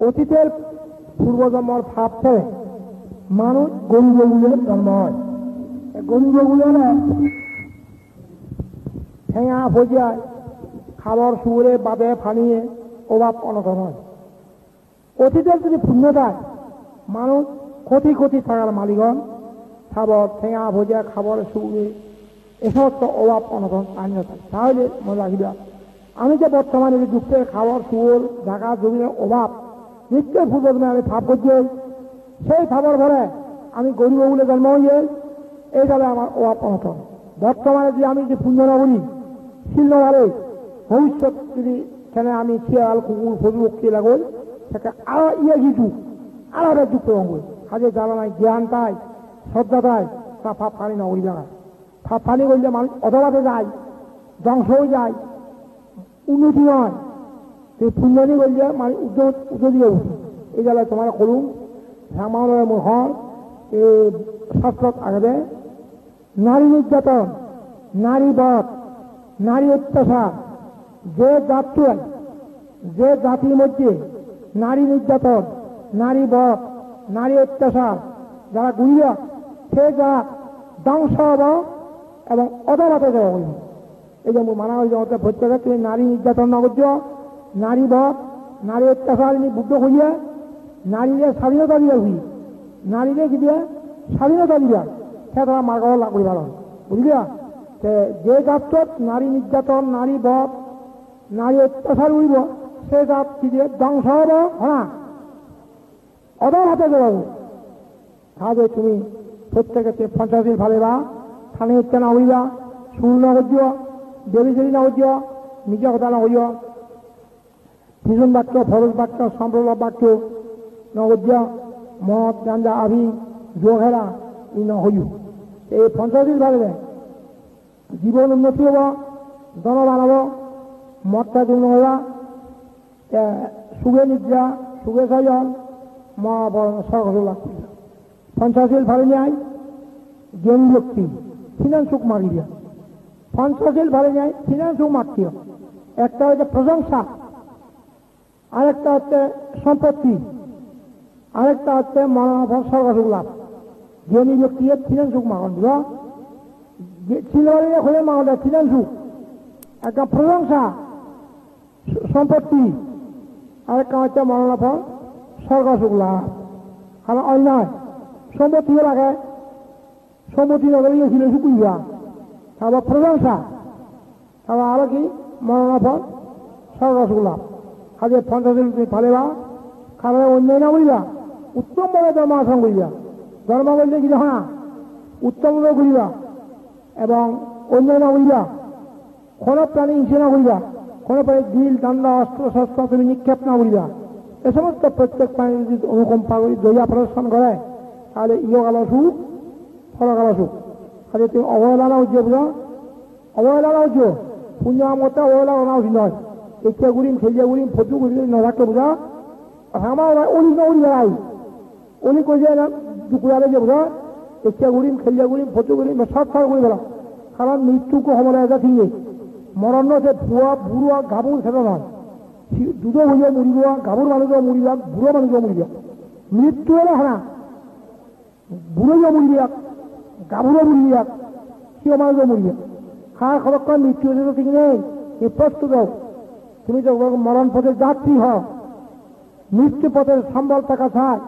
অতীতের পূর্বজন্মর ভাব থেকে মানুষ গরিবগুলোর জন্ম হয়। গরিবগুলোর ঠেঙা ভজিয়ায় খাবার শুয়ে বাদে ফানিয়ে অভাব অনটন হয়। অতীতের যদি পুণ্য দেয় মানুষ কোটি কোটি টাকার মালিকগণ খাবার ঠেঙা ভজিয়া খাবার শুয়ে এ সমস্ত অভাব অনটন আইন থাকে। তাহলে মনে রাখিবা আমি যে বর্তমানে যে দুঃখের খাবার শুয়োর জায়গা জমির অভাব নিশ্চয় পূর্বজন্মে আমি ভাব করছি, সেই ভাবের ভরে আমি গরিব বলে জন্ম হইয়ে এই গেলে আমার অভাব অনটন। বর্তমানে যে আমি যে পুণ্য না করি শিল নভারে ভবিষ্যৎ যদি সেখানে আমি শিয়াল কুকুর ফজু কে লাগল সেটা আরো ইয়ে কিছু আলাদা দুঃখ অঙ্গ কাজে জ্বালা নাই জ্ঞান পায় শ্রদ্ধা পায় তা ভাব পানি না ওই জায়গায় ভাব পানি করলে মানুষ অধবাতে যায়, ধ্বংস হয়ে যায়, উন্নতি নয়। সেই পুণ্যনি করলে মানে উদ্যোগ দিয়ে উঠি এই জায়গায় তোমার করুন শ্যামালয় মোহর এ শাস্ত্রত আগে নারী নির্যাতন, নারী বধ, নারী অত্যাচার যে জাতীয় যে জাতির মধ্যে নারী নির্যাতন, নারী বধ, নারী অত্যাচার যারা গুলিয়া সে যারা ধ্বংস হব এবং অধবাতে যাওয়া হইব। এই যে মানা হয়ে যাওয়াতে প্রত্যেকে তুমি নারী নির্যাতন না করছ, নারী বধ, নারী অত্যাচার বুদ্ধ হইয়া নারীদের স্বাধীনতা দিয়া হই, নারীদের কি দিয়া স্বাধীনতা দিয়া সে তারা মার্গাও লাভ করি ভালো বুঝলিয়া। যে জাতত নারী নির্যাতন, নারী বধ, নারী অত্যাচার উড়িব সে জাত কি দিয়ে ধ্বংস হব হ্যাঁ অদর হাতে যাবো। তাহলে তুমি প্রত্যেকে পঞ্চাশির ভালেবা থানে হত্যা না হইবা, সুর না হইয়, দেবী না হইয়, নিজে কথা না হইয়, ভীষণ বাক্য ফরজ বাক্য সম্প্রলাপ বাক্য নগদ্য মদ গাঞ্জা আভি যোগেরা ই ন হইও। এই পঞ্চাশির ভালে জীবন উন্নতি হব, ধন বাড়াব, মদটা দূর হইবা, সুখে নিদ্রা সুখে সজন মহাবরণ সর্বস লাভ করিবা। পঞ্চাশিল ভালে নেয় জ্ঞান ব্যক্তি ফিনান্স সুখ মারি দিয়া, পঞ্চাশিল ভালে নেয় ফিনান্স সুখ মারতীয়। একটা হচ্ছে প্রশংসা, আরেকটা হচ্ছে সম্পত্তি, আরেকটা হচ্ছে মনোভাব সর্বসুখ লাভ। জ্ঞানী ব্যক্তি ফিনান্স সুখ মাগন দিব, সিলভারে হয়ে মাগন দেয় ফিনান্স সুখ। একটা প্রশংসা সম্পত্তি, আরেকটা হচ্ছে মনোভাব সর্বসুখ লাভ। কারণ অন্যায় সম্পত্তিও লাগে, সম্পত্তি নগরে গিয়েছিল শুকুইবা, তারপর প্রশংসা, তারপর আরো কি মনোভাব সর্বসুখ লাভ। কাজে পঞ্চাশিল তুমি পালেবা, কারণ অন্যায় না করিবা, উত্তমভাবে ধর্ম আচরণ করিবা। ধর্ম করলে কি দেখো না উত্তমভাবে করিবা এবং অন্যায় না করিবা, কোনো প্রাণী হিংসে না করিবা, কোনো প্রাণী দিল দান্ডা অস্ত্র শস্ত্র তুমি নিক্ষেপ না করিবা। এ সমস্ত প্রত্যেক প্রাণী যদি অনুকম্পা করি দয়া প্রদর্শন করে তাহলে ইহকাল সুখ ফলকাল সুখ। কাজে তুমি অবহেলা না উজ্জ্ব বুঝো, অবহেলা না উজ্জ্ব পুণ্য মতে অবহেলা না উচিত নয়। এতিয়া ঘুরিম খেলিয়া ঘুরিম ফটো ঘুরি নথাকে বুঝা আমার অলি না উড়ি বেড়াই অলি কইছে না দুপুরালে যে বুঝা এতিয়া ঘুরিম খেলিয়া ঘুরিম ফটো ঘুরিম সব সব ঘুরি বেড়া। কারণ মৃত্যুকে সময় এটা ঠিক মরণ যে ভুয়া বুড়া গাভুর সেটা নয়, দুধ হইয়া মরিব, গাভুর মানুষও মরিবা, বুড়ো মানুষও মরিবা। মৃত্যু হলে হানা বুড়োও মরিবা, গাভুরও মরিবা, সিও মানুষও মরিবা। খার খবর কর মৃত্যু হয়েছে তো ঠিক নেই, এই প্রস্তুত হোক। তুমি তো মরণ পথের যাত্রী হও, মৃত্যু পথের সম্বল টাকা ছাড়,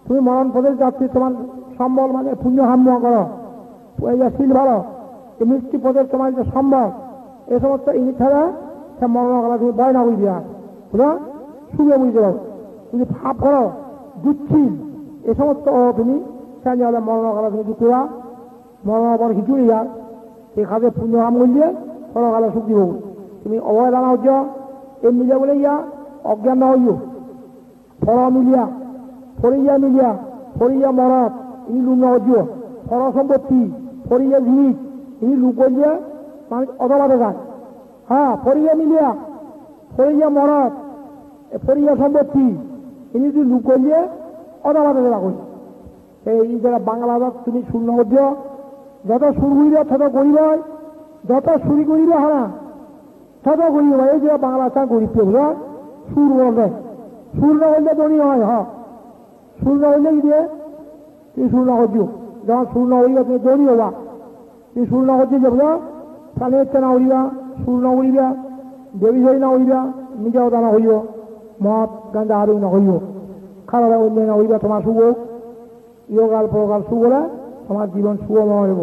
তুমি মরণ পথের যাত্রী, তোমার সম্বল মানে পুণ্য হাম্য করো, শিল ভালো, এই মৃত্যু পথের তোমার যে সম্বল এই সমস্ত এই ছাড়া সে মরণ করা তুমি বয় না বুঝ দিয়া বুঝলো, সুখে বুঝতে পারো। তুমি ভাব করো দুচ্ছিল এ সমস্ত তুমি সে হলে মরণ করা তুমি দুপুরা মরণ পর খিচুড়ি যা এই কাজে পুণ্য হাম করলে পরকালে সুখ দিব। তুমি অবহেলা না হচ্ছ এই মিলিয়া বলে ইয়া অজ্ঞান না হইও, ফর মিলিয়া ফরিয়া মিলিয়া ফরিয়া মরত ইনি লুক না হচ্ছ, ফর সম্পত্তি ফরিয়া জিনিস ইনি লুক করলে মানুষ অধবাতে যায়। হ্যাঁ ফরিয়া মিলিয়া ফরিয়া মরত ফরিয়া সম্পত্তি ইনি যদি লুক করলে অধবাতে যাওয়া করি। এই যারা বাংলাদেশ তুমি শূন্য হচ্ছ, যত সুর করিবে তত গরিব হয়, যত চুরি করিবে হ্যাঁ তত গরিব হয়। এই যে বাংলা চা গরিব বুঝলো সুর বলবে সুর না করলে দড়ি হয় হ্যাঁ সুর না করলে কি দিয়ে তুমি সুর না করছো যখন সুর না করিবা তুমি দড়ি হবা তুমি সুর না করতে যাবো তাহলে ইচ্ছা না করিবা সুর না করিবা দেবী হই না করিবা নিজে কথা না করিব মদ গাঁজা আরো না করিব খারাপ অন্য না করিবা তোমার শুভ ইহকাল পরকাল শুভ হলে তোমার জীবন শুভময় হইব